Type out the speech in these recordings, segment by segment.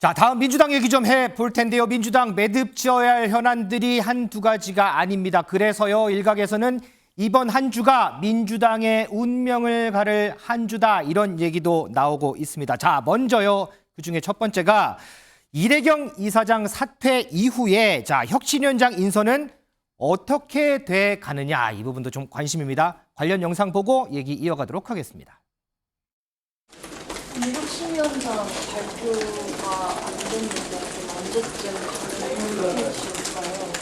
자, 다음 민주당 얘기 좀 해볼 텐데요. 민주당 매듭지어야 할 현안들이 한두 가지가 아닙니다. 그래서요, 일각에서는 이번 한 주가 민주당의 운명을 가를 한 주다, 이런 얘기도 나오고 있습니다. 자, 먼저요, 그중에 첫 번째가 이래경 이사장 사퇴 이후에 혁신위원장 인선은 어떻게 돼 가느냐, 이 부분도 좀 관심입니다. 관련 영상 보고 얘기 이어가도록 하겠습니다. 혁신위원장 발표가 안 됐는데 언제쯤 가능할까요?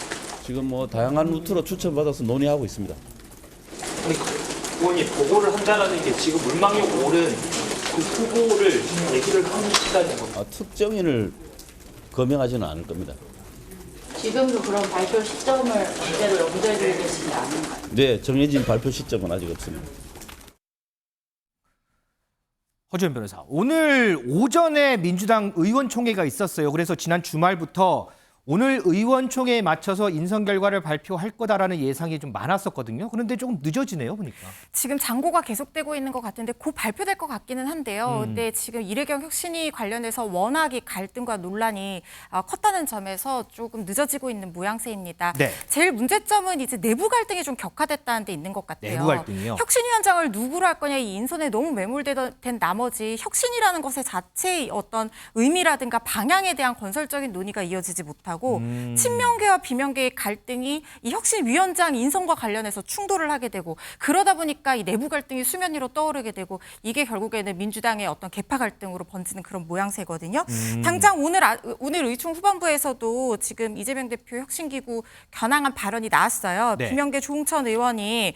지금 뭐 다양한 루트로 추천받아서 논의하고 있습니다. 아니, 의원님 보고를 한다라는 게 지금 물망에 오른 그 후보를 얘기를 하시다는 겁니다. 특정인을 거명하지는 않을 겁니다. 지금도 그런 발표 시점을 언제로 염두에 두고 계시지 않은가요? 네, 정해진 발표 시점은 아직 없습니다. 허지연 변호사, 오늘 오전에 민주당 의원총회가 있었어요. 그래서 지난 주말부터 오늘 의원총회에 맞춰서 인선 결과를 발표할 거다라는 예상이 좀 많았었거든요. 그런데 조금 늦어지네요, 보니까. 지금 장고가 계속되고 있는 것 같은데 곧 발표될 것 같기는 한데요. 근데 지금 이래경 혁신위 관련해서 워낙 이 갈등과 논란이 컸다는 점에서 조금 늦어지고 있는 모양새입니다. 네. 제일 문제점은 이제 내부 갈등이 좀 격화됐다는 데 있는 것 같아요. 내부 갈등이요? 혁신위원장을 누구로 할 거냐, 이 인선에 너무 매몰된 나머지 혁신이라는 것의 자체의 어떤 의미라든가 방향에 대한 건설적인 논의가 이어지지 못하고 친명계와 비명계의 갈등이 이 혁신위원장 인선과 관련해서 충돌을 하게 되고, 그러다 보니까 이 내부 갈등이 수면 위로 떠오르게 되고, 이게 결국에는 민주당의 어떤 계파 갈등으로 번지는 그런 모양새거든요. 당장 오늘 의총 후반부에서도 지금 이재명 대표 혁신기구 겨냥한 발언이 나왔어요. 네. 비명계 조홍천 의원이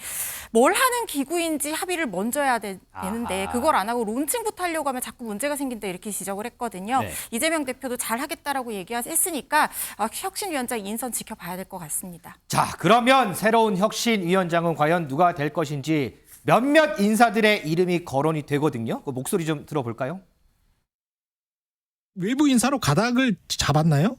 뭘 하는 기구인지 합의를 먼저 해야 되는데 그걸 안 하고 론칭부터 하려고 하면 자꾸 문제가 생긴다, 이렇게 지적을 했거든요. 네. 이재명 대표도 잘 하겠다라고 얘기했으니까 혁신위원장 인선 지켜봐야 될 것 같습니다. 자, 그러면 새로운 혁신위원장은 과연 누가 될 것인지 몇몇 인사들의 이름이 거론이 되거든요. 그 목소리 좀 들어볼까요? 외부 인사로 가닥을 잡았나요?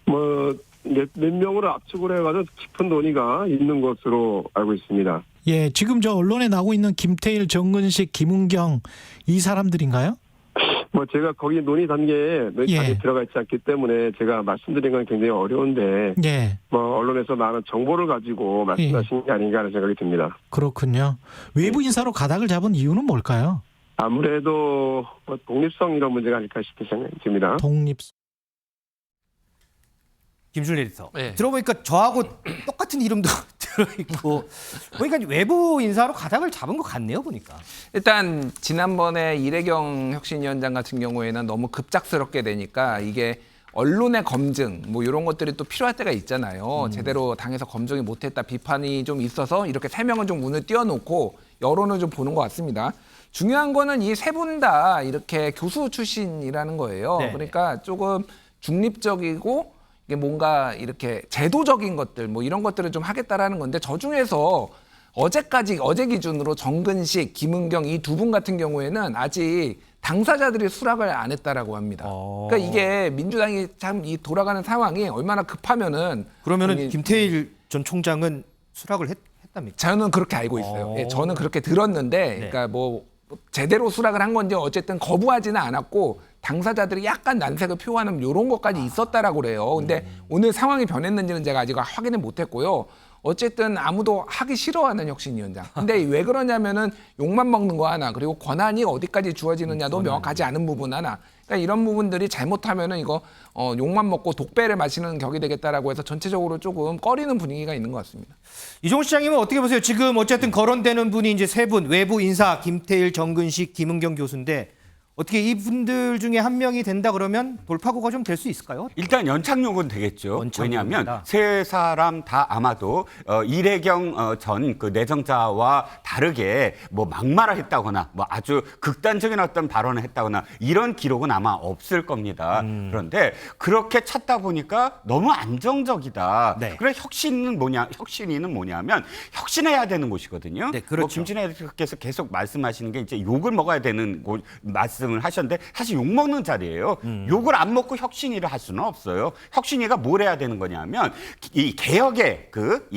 몇 명으로 압축을 해가지고 깊은 논의가 있는 것으로 알고 있습니다. 예, 지금 저 언론에 나오고 있는 김태일, 정근식, 김은경 이 사람들인가요? 제가 거기 논의 단계에 예. 들어가 있지 않기 때문에 제가 말씀드린 건 굉장히 어려운데, 예, 언론에서 많은 정보를 가지고 말씀하신 게 아닌가 하는 생각이 듭니다. 그렇군요. 외부 인사로 가닥을 잡은 이유는 뭘까요? 아무래도 독립성 이런 문제가 아닐까 싶은 생각이 듭니다. 독립. 김준일 에디터. 네. 들어보니까 저하고 똑같은 이름도 들어있고, 보니까 외부 인사로 가닥을 잡은 것 같네요, 보니까. 일단 지난번에 이래경 혁신위원장 같은 경우에는 너무 급작스럽게 되니까 이게 언론의 검증 뭐 이런 것들이 또 필요할 때가 있잖아요. 제대로 당에서 검증이 못했다 비판이 좀 있어서 이렇게 3명은 좀 문을 띄워놓고 여론을 좀 보는 것 같습니다. 중요한 거는 이 세 분 다 이렇게 교수 출신이라는 거예요. 네. 그러니까 조금 중립적이고 이게 뭔가 이렇게 제도적인 것들 뭐 이런 것들을 좀 하겠다라는 건데, 저 중에서 어제 기준으로 정근식, 김은경 이 두 분 같은 경우에는 아직 당사자들이 수락을 안 했다라고 합니다. 그러니까 이게 민주당이 참 이 돌아가는 상황이 얼마나 급하면은 그러면은 김태일 전 총장은 수락을 했답니까? 저는 그렇게 알고 있어요. 예, 저는 그렇게 들었는데, 그러니까 뭐 제대로 수락을 한 건지 어쨌든 거부하지는 않았고 당사자들이 약간 난색을 표하는 이런 것까지 있었다라고 그래요. 근데 오늘 상황이 변했는지는 제가 아직 확인을 못했고요. 어쨌든 아무도 하기 싫어하는 혁신위원장. 근데 왜 그러냐면은 욕만 먹는 거 하나, 그리고 권한이 어디까지 주어지느냐도 명확하지 않은 부분 하나. 그러니까 이런 부분들이 잘못하면은 이거 욕만 먹고 독배를 마시는 격이 되겠다라고 해서 전체적으로 조금 꺼리는 분위기가 있는 것 같습니다. 이종훈 시장님은 어떻게 보세요? 지금 어쨌든 거론되는 분이 이제 세 분, 외부 인사 김태일, 정근식, 김은경 교수인데, 어떻게 이분들 중에 한 명이 된다 그러면 돌파구가 좀 될 수 있을까요? 일단 연착륙은 되겠죠. 연착륙입니다. 왜냐하면 세 사람 다 아마도 이래경 전 그 내정자와 다르게 뭐 막말을 했다거나 뭐 아주 극단적인 어떤 발언을 했다거나 이런 기록은 아마 없을 겁니다. 그런데 그렇게 찾다 보니까 너무 안정적이다. 네. 그래 혁신은 뭐냐면 혁신해야 되는 곳이거든요. 네, 그렇죠. 뭐 김진애 대표께서 계속 말씀하시는 게 이제 욕을 먹어야 되는 말씀 말씀을 하셨는데 사실 욕먹는 자리예요. 욕을 안 먹고 혁신위를 할 수는 없어요. 혁신위가 뭘 해야 되는 거냐면 이 개혁의 그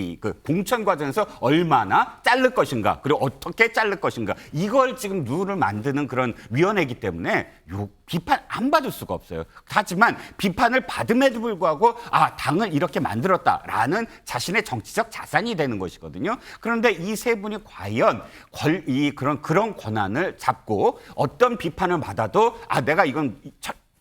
공천 과정에서 얼마나 자를 것인가 그리고 어떻게 자를 것인가 이걸 지금 룰을 만드는 그런 위원회이기 때문에 비판 안 받을 수가 없어요. 하지만 비판을 받음에도 불구하고 당을 이렇게 만들었다라는 자신의 정치적 자산이 되는 것이거든요. 그런데 이 세 분이 과연 그런 권한을 잡고 어떤 비판을 받아도 내가 이건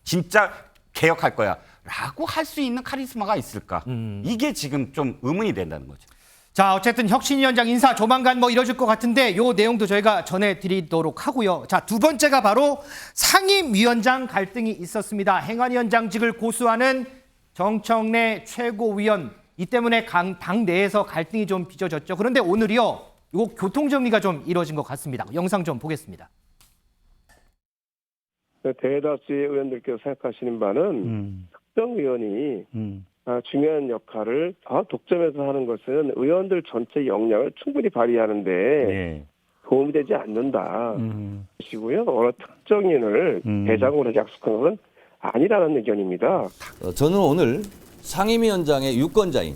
진짜 개혁할 거야 라고 할 수 있는 카리스마가 있을까? 이게 지금 좀 의문이 된다는 거죠. 자, 어쨌든 혁신위원장 인사 조만간 이뤄질 것 같은데 요 내용도 저희가 전해드리도록 하고요. 자, 두 번째가 바로 상임위원장 갈등이 있었습니다. 행안위원장직을 고수하는 정청래 최고위원 이 때문에 당 내에서 갈등이 좀 빚어졌죠. 그런데 오늘이요, 요 교통정리가 좀 이루어진 것 같습니다. 영상 좀 보겠습니다. 대다수의 의원들께서 생각하시는 바는 특정 의원이 중요한 역할을 독점해서 하는 것은 의원들 전체 역량을 충분히 발휘하는데 도움이 되지 않는다. 시고요. 어느 특정인을 대장으로 약속한 것은 아니라는 의견입니다. 저는 오늘 상임위원장의 유권자인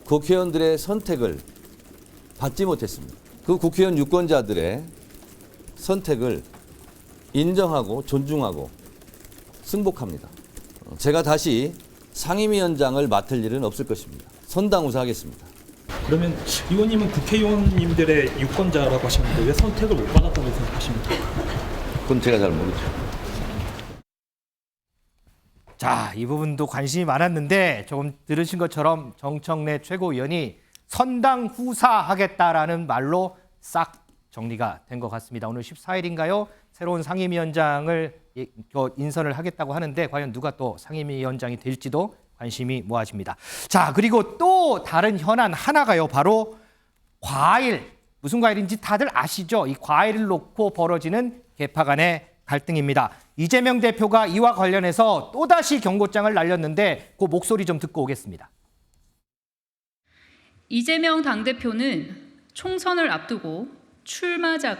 국회의원들의 선택을 받지 못했습니다. 그 국회의원 유권자들의 선택을 인정하고 존중하고 승복합니다. 제가 다시 상임위원장을 맡을 일은 없을 것입니다. 선당우사하겠습니다. 그러면 의원님은 국회의원님들의 유권자라고 하시는데 왜 선택을 못 받았다고 생각하십니까? 그건 제가 잘 모르죠. 자, 이 부분도 관심이 많았는데 조금 들으신 것처럼 정청래 최고위원이 선당후사하겠다라는 말로 싹 정리가 된 것 같습니다. 오늘 14일인가요? 새로운 상임위원장을 인선을 하겠다고 하는데 과연 누가 또 상임위원장이 될지도 관심이 모아집니다. 자, 그리고 또 다른 현안 하나가요. 바로 과일. 무슨 과일인지 다들 아시죠? 이 과일을 놓고 벌어지는 계파 간의 갈등입니다. 이재명 대표가 이와 관련해서 또다시 경고장을 날렸는데 그 목소리 좀 듣고 오겠습니다. 이재명 당대표는 총선을 앞두고 출마자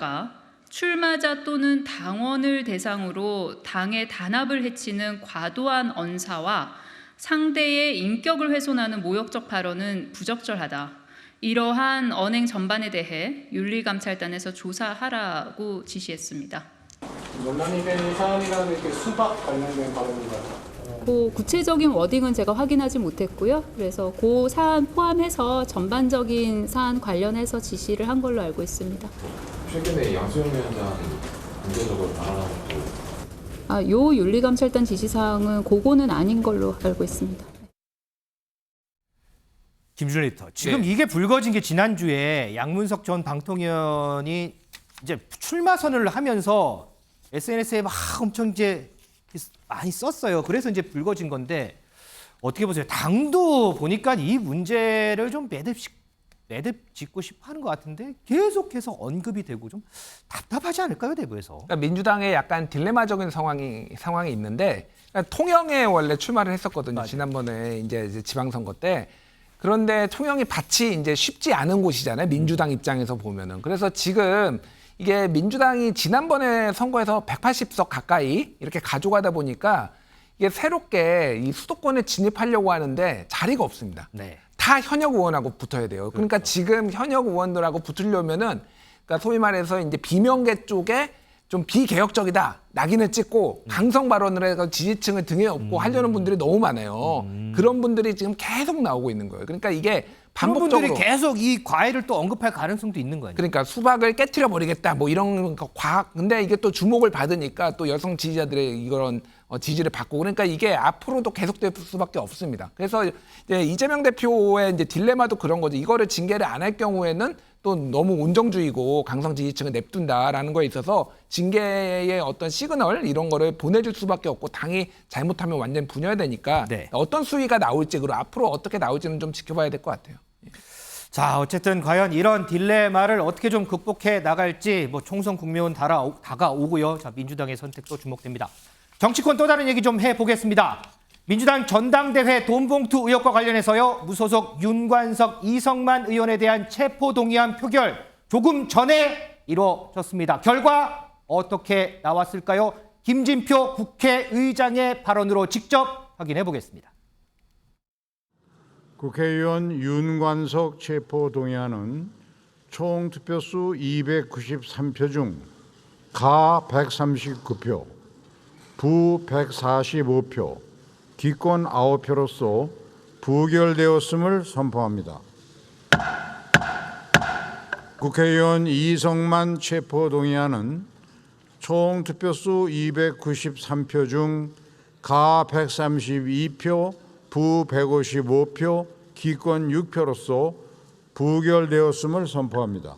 또는 당원을 대상으로 당의 단합을 해치는 과도한 언사와 상대의 인격을 훼손하는 모욕적 발언은 부적절하다. 이러한 언행 전반에 대해 윤리감찰단에서 조사하라고 지시했습니다. 논란이 된 사안이라는 게 수박 관련된 발언인가요? 그 구체적인 워딩은 제가 확인하지 못했고요. 그래서 그 사안 포함해서 전반적인 사안 관련해서 지시를 한 걸로 알고 있습니다. 최근에 양수영 위원장 공개적으로 발언한 것도 요 윤리감찰단 지시사항은 그거는 아닌 걸로 알고 있습니다. 김준일 에디터, 지금 이게 불거진 게 지난주에 양문석 전 방통위원이 이제 출마 선언을 하면서 SNS에 막 엄청 이제 많이 썼어요. 그래서 이제 불거진 건데 어떻게 보세요? 당도 보니까 이 문제를 좀 매듭 짓고 싶어 하는 것 같은데 계속해서 언급이 되고 좀 답답하지 않을까요, 내부에서? 그러니까 민주당에 약간 딜레마적인 상황이 있는데 그러니까 통영에 원래 출마를 했었거든요. 맞아요. 지난번에 이제 지방선거 때. 그런데 통영이 밭이 이제 쉽지 않은 곳이잖아요. 민주당 입장에서 보면은. 그래서 지금 이게 민주당이 지난번에 선거에서 180석 가까이 이렇게 가져가다 보니까 이게 새롭게 이 수도권에 진입하려고 하는데 자리가 없습니다. 네. 다 현역 의원하고 붙어야 돼요. 그러니까 지금 현역 의원들하고 붙으려면은 그러니까 소위 말해서 이제 비명계 쪽에 좀 비개혁적이다 낙인을 찍고 강성 발언을 해서 지지층을 등에 업고 하려는 분들이 너무 많아요. 그런 분들이 지금 계속 나오고 있는 거예요. 그러니까 이게 반복적으로 분들이 계속 이 과일을 또 언급할 가능성도 있는 거예요. 그러니까 수박을 깨트려 버리겠다 뭐 이런 거 과학. 근데 이게 또 주목을 받으니까 또 여성 지지자들의 이런 지지를 받고 그러니까 이게 앞으로도 계속될 수밖에 없습니다. 그래서 이제 이재명 대표의 이제 딜레마도 그런 거죠. 이거를 징계를 안 할 경우에는 또 너무 온정주의고 강성 지지층을 냅둔다라는 거에 있어서 징계의 어떤 시그널 이런 거를 보내줄 수밖에 없고 당이 잘못하면 완전 분열되니까 네. 어떤 수위가 나올지 그리고 앞으로 어떻게 나올지는 좀 지켜봐야 될 것 같아요. 자, 어쨌든 과연 이런 딜레마를 어떻게 좀 극복해 나갈지 총선 국면은 다가오고요. 자, 민주당의 선택도 주목됩니다. 정치권 또 다른 얘기 좀 해보겠습니다. 민주당 전당대회 돈봉투 의혹과 관련해서요. 무소속 윤관석, 이성만 의원에 대한 체포동의안 표결 조금 전에 이루어졌습니다. 결과 어떻게 나왔을까요? 김진표 국회의장의 발언으로 직접 확인해 보겠습니다. 국회의원 윤관석 체포 동의안은 총 투표수 293표 중 가 139표, 부 145표, 기권 9표로서 부결되었음을 선포합니다. 국회의원 이성만 체포 동의안은 총 투표수 293표 중 가 132표, 부 155표, 기권 6표로서 부결되었음을 선포합니다.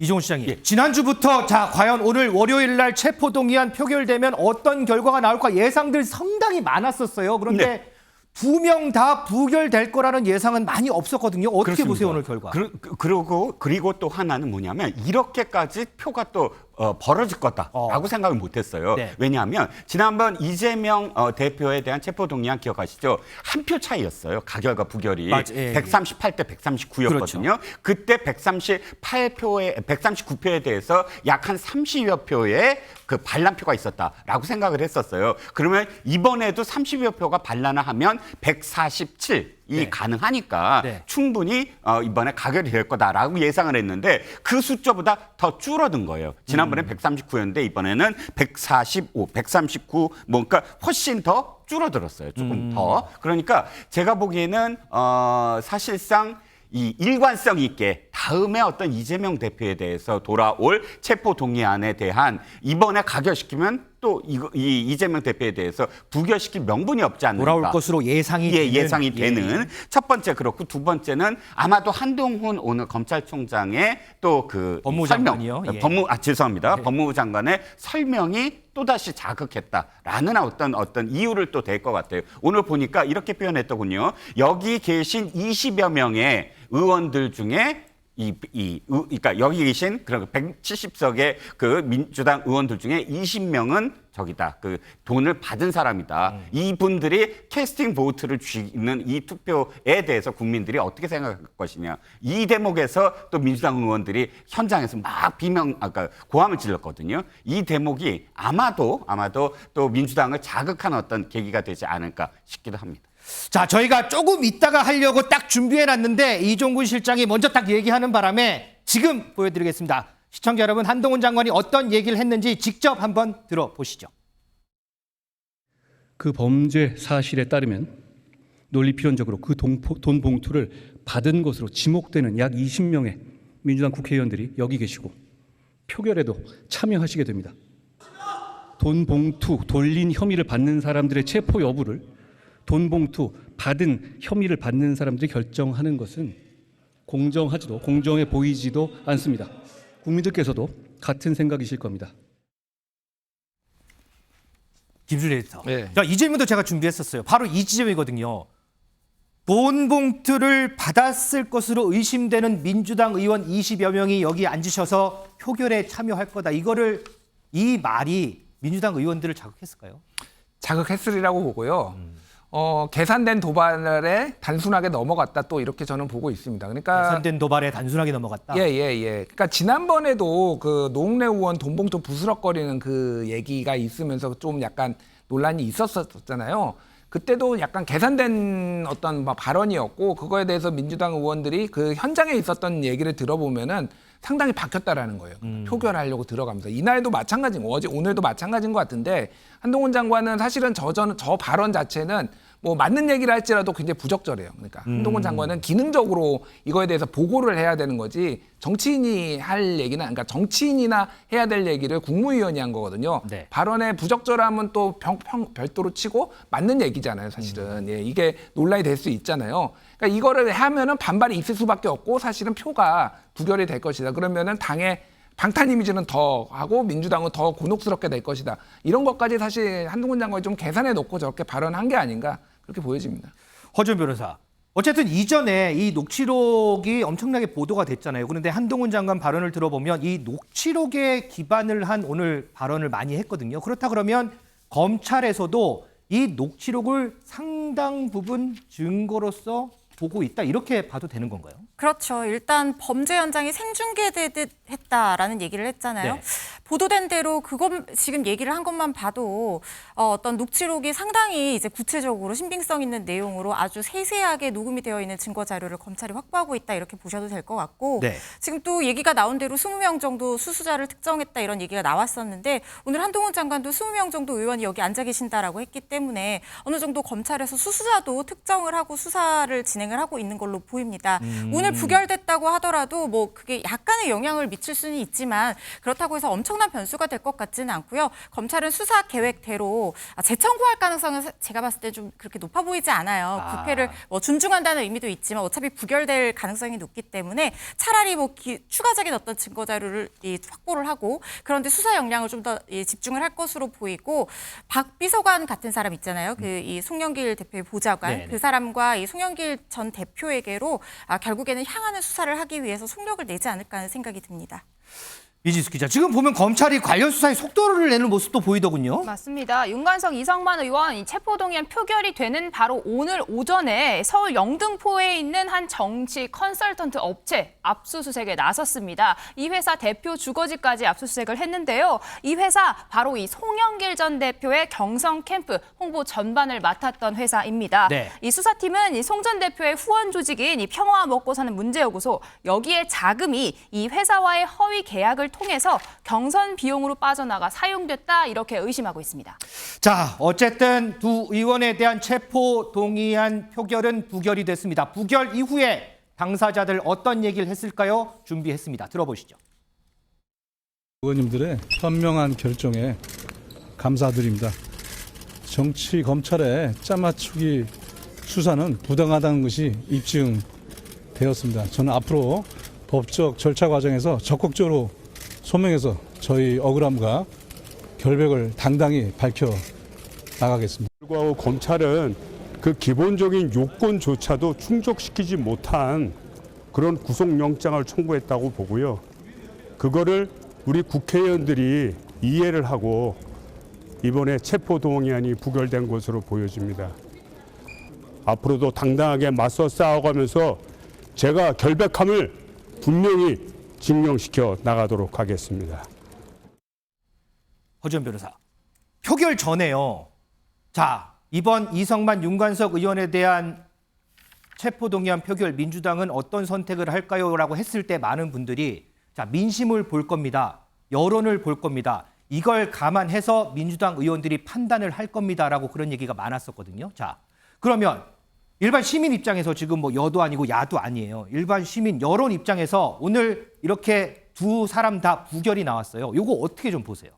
이종훈 시장님, 지난주부터 과연 오늘 월요일 날 체포동의안 표결되면 어떤 결과가 나올까 예상들 상당히 많았었어요. 그런데 두 명 다 부결될 거라는 예상은 많이 없었거든요. 어떻게 그렇습니다. 보세요, 오늘 결과? 그리고 또 하나는 뭐냐면 이렇게까지 표가 또 벌어질 거다라고 생각을 못했어요. 네. 왜냐하면 지난번 이재명 대표에 대한 체포동의안 기억하시죠? 한 표 차이였어요. 가결과 부결이. 138대 139였거든요. 그렇죠. 그때 139표에 대해서 약 한 30여 표의 그 반란표가 있었다라고 생각을 했었어요. 그러면 이번에도 30여 표가 반란을 하면 147이 가능하니까 충분히 이번에 가결이 될 거다라고 예상을 했는데 그 숫자보다 더 줄어든 거예요. 지난번에 139였는데 이번에는 145, 139 뭔가 훨씬 더 줄어들었어요. 조금 더. 그러니까 제가 보기에는 사실상 이 일관성 있게 다음에 어떤 이재명 대표에 대해서 돌아올 체포 동의안에 대한 이번에 가결시키면 또 이 이재명 대표에 대해서 부결시킬 명분이 없지 않는가. 돌아올 것으로 예상이 되는 첫 번째 그렇고 두 번째는 아마도 한동훈 오늘 검찰총장의 또 그 법무장관이요. 죄송합니다. 법무부 장관의 설명이 또다시 자극했다라는 어떤 이유를 또 댈 것 같아요. 오늘 보니까 이렇게 표현했더군요. 여기 계신 20여 명의 의원들 중에 그러니까 여기 계신 그런 170석의 그 민주당 의원들 중에 20명은 저기다. 그 돈을 받은 사람이다. 이분들이 캐스팅 보트를 쥐는 이 투표에 대해서 국민들이 어떻게 생각할 것이냐. 이 대목에서 또 민주당 의원들이 현장에서 막 고함을 질렀거든요. 이 대목이 아마도 또 민주당을 자극한 어떤 계기가 되지 않을까 싶기도 합니다. 자, 저희가 조금 이따가 하려고 딱 준비해놨는데 이종훈 실장이 먼저 딱 얘기하는 바람에 지금 보여드리겠습니다. 시청자 여러분, 한동훈 장관이 어떤 얘기를 했는지 직접 한번 들어보시죠. 그 범죄 사실에 따르면 논리필연적으로 그 돈 봉투를 받은 것으로 지목되는 약 20명의 민주당 국회의원들이 여기 계시고 표결에도 참여하시게 됩니다. 돈 봉투 돌린 혐의를 받는 사람들의 체포 여부를 돈 봉투 받은 혐의를 받는 사람들이 결정하는 것은 공정하지도 공정해 보이지도 않습니다. 국민들께서도 같은 생각이실 겁니다. 김준일 에디터. 자, 이 질문도 제가 준비했었어요. 바로 이 지점이거든요. 돈 봉투를 받았을 것으로 의심되는 민주당 의원 20여 명이 여기 앉으셔서 표결에 참여할 거다. 이 말이 민주당 의원들을 자극했을까요? 자극했으리라고 보고요. 계산된 도발에 단순하게 넘어갔다 또 이렇게 저는 보고 있습니다. 그러니까 계산된 도발에 단순하게 넘어갔다. 예. 그러니까 지난번에도 그 노웅래 의원 돈봉투 부스럭거리는 그 얘기가 있으면서 좀 약간 논란이 있었잖아요. 그때도 약간 계산된 어떤 발언이었고 그거에 대해서 민주당 의원들이 그 현장에 있었던 얘기를 들어보면은 상당히 바뀌었다라는 거예요. 표결하려고 들어가면서 이날도 마찬가지인 거, 오늘도 마찬가지인 것 같은데 한동훈 장관은 사실은 저 발언 자체는 뭐 맞는 얘기를 할지라도 굉장히 부적절해요. 그러니까 한동훈 장관은 기능적으로 이거에 대해서 보고를 해야 되는 거지 정치인이 할 얘기나 그러니까 정치인이나 해야 될 얘기를 국무위원이 한 거거든요. 네. 발언의 부적절함은 또 별도로 치고 맞는 얘기잖아요. 사실은 이게 논란이 될 수 있잖아요. 그러니까 이거를 하면은 반발이 있을 수밖에 없고 사실은 표가 부결이 될 것이다. 그러면은 당의 방탄 이미지는 더 하고 민주당은 더 곤혹스럽게 될 것이다. 이런 것까지 사실 한동훈 장관이 좀 계산해 놓고 저렇게 발언한 게 아닌가 그렇게 보여집니다. 허준 변호사. 어쨌든 이전에 이 녹취록이 엄청나게 보도가 됐잖아요. 그런데 한동훈 장관 발언을 들어보면 이 녹취록에 기반을 한 오늘 발언을 많이 했거든요. 그렇다 그러면 검찰에서도 이 녹취록을 상당 부분 증거로서 보고 있다 이렇게 봐도 되는 건가요? 그렇죠. 일단 범죄 현장이 생중계되듯 했다라는 얘기를 했잖아요. 네. 보도된 대로 그것 지금 얘기를 한 것만 봐도 어떤 녹취록이 상당히 이제 구체적으로 신빙성 있는 내용으로 아주 세세하게 녹음이 되어 있는 증거 자료를 검찰이 확보하고 있다 이렇게 보셔도 될 것 같고 네. 지금 또 얘기가 나온 대로 20명 정도 수수자를 특정했다 이런 얘기가 나왔었는데 오늘 한동훈 장관도 20명 정도 의원이 여기 앉아 계신다라고 했기 때문에 어느 정도 검찰에서 수수자도 특정을 하고 수사를 진행을 하고 있는 걸로 보입니다. 오늘 부결됐다고 하더라도 뭐 그게 약간의 영향을 미칠 수는 있지만 그렇다고 해서 엄청난 변수가 될 것 같지는 않고요. 검찰은 수사 계획대로 재청구할 가능성은 제가 봤을 때 좀 그렇게 높아 보이지 않아요. 국회를 뭐 존중한다는 의미도 있지만 어차피 부결될 가능성이 높기 때문에 차라리 뭐 추가적인 어떤 증거 자료를 확보를 하고 그런데 수사 역량을 좀 더 집중을 할 것으로 보이고 박 비서관 같은 사람 있잖아요. 이 송영길 대표의 보좌관 네네. 그 사람과 이 송영길 전 대표에게로 결국에는 향하는 수사를 하기 위해서 속력을 내지 않을까 하는 생각이 듭니다. 이지숙 기자, 지금 보면 검찰이 관련 수사에 속도를 내는 모습도 보이더군요. 맞습니다. 윤관석, 이성만 의원 이 체포동의안 표결이 되는 바로 오늘 오전에 서울 영등포에 있는 한 정치 컨설턴트 업체 압수수색에 나섰습니다. 이 회사 대표 주거지까지 압수수색을 했는데요. 이 회사 바로 이 송영길 전 대표의 경성 캠프 홍보 전반을 맡았던 회사입니다. 네. 이 수사팀은 이 송 전 대표의 후원 조직인 이 평화 먹고 사는 문제연구소 여기에 자금이 이 회사와의 허위 계약을 통해서 경선 비용으로 빠져나가 사용됐다 이렇게 의심하고 있습니다. 자, 어쨌든 두 의원에 대한 체포 동의안 표결은 부결이 됐습니다. 부결 이후에 당사자들 어떤 얘기를 했을까요? 준비했습니다. 들어보시죠. 의원님들의 현명한 결정에 감사드립니다. 정치 검찰의 짜맞추기 수사는 부당하다는 것이 입증되었습니다. 저는 앞으로 법적 절차 과정에서 적극적으로 소명해서 저희 억울함과 결백을 당당히 밝혀 나가겠습니다. 불구하고 검찰은 그 기본적인 요건조차도 충족시키지 못한 그런 구속영장을 청구했다고 보고요. 그거를 우리 국회의원들이 이해를 하고 이번에 체포동의안이 부결된 것으로 보여집니다. 앞으로도 당당하게 맞서 싸워가면서 제가 결백함을 분명히 증명시켜 나가도록 하겠습니다. 허지원 변호사, 표결 전에요. 자, 이번 이성만, 윤관석 의원에 대한 체포동의안 표결 민주당은 어떤 선택을 할까요? 라고 했을 때 많은 분들이 자, 민심을 볼 겁니다. 여론을 볼 겁니다. 이걸 감안해서 민주당 의원들이 판단을 할 겁니다라고 그런 얘기가 많았었거든요. 자, 그러면 일반 시민 입장에서 지금 뭐 여도 아니고 야도 아니에요. 일반 시민 여론 입장에서 오늘 이렇게 두 사람 다 부결이 나왔어요. 이거 어떻게 좀 보세요?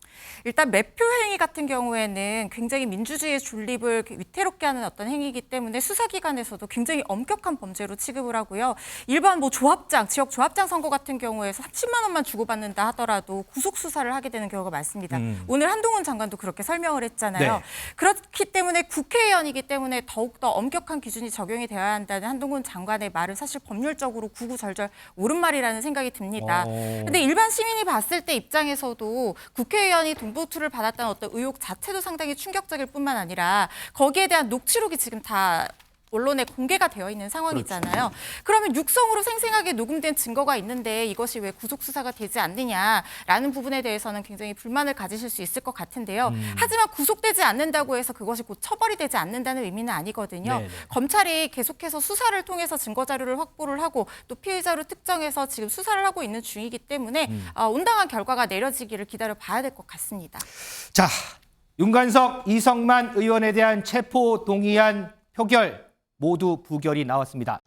일단 매표 행위 같은 경우에는 굉장히 민주주의의 존립을 위태롭게 하는 어떤 행위이기 때문에 수사기관에서도 굉장히 엄격한 범죄로 취급을 하고요. 일반 뭐 조합장, 지역 조합장 선거 같은 경우에서 30만 원만 주고받는다 하더라도 구속 수사를 하게 되는 경우가 많습니다. 오늘 한동훈 장관도 그렇게 설명을 했잖아요. 네. 그렇기 때문에 국회의원이기 때문에 더욱더 엄격한 기준이 적용이 되어야 한다는 한동훈 장관의 말은 사실 법률적으로 구구절절 옳은 말이라는 생각이 듭니다. 근데 일반 시민이 봤을 때 입장에서도 국회의원이 돈보투를 받았다는 어떤 의혹 자체도 상당히 충격적일 뿐만 아니라 거기에 대한 녹취록이 지금 다 언론에 공개가 되어 있는 상황이잖아요. 그러면 육성으로 생생하게 녹음된 증거가 있는데 이것이 왜 구속 수사가 되지 않느냐라는 부분에 대해서는 굉장히 불만을 가지실 수 있을 것 같은데요. 하지만 구속되지 않는다고 해서 그것이 곧 처벌이 되지 않는다는 의미는 아니거든요. 네네. 검찰이 계속해서 수사를 통해서 증거 자료를 확보를 하고 또 피의자로 특정해서 지금 수사를 하고 있는 중이기 때문에 온당한 결과가 내려지기를 기다려 봐야 될 것 같습니다. 자, 윤관석, 이성만 의원에 대한 체포 동의안 표결 모두 부결이 나왔습니다.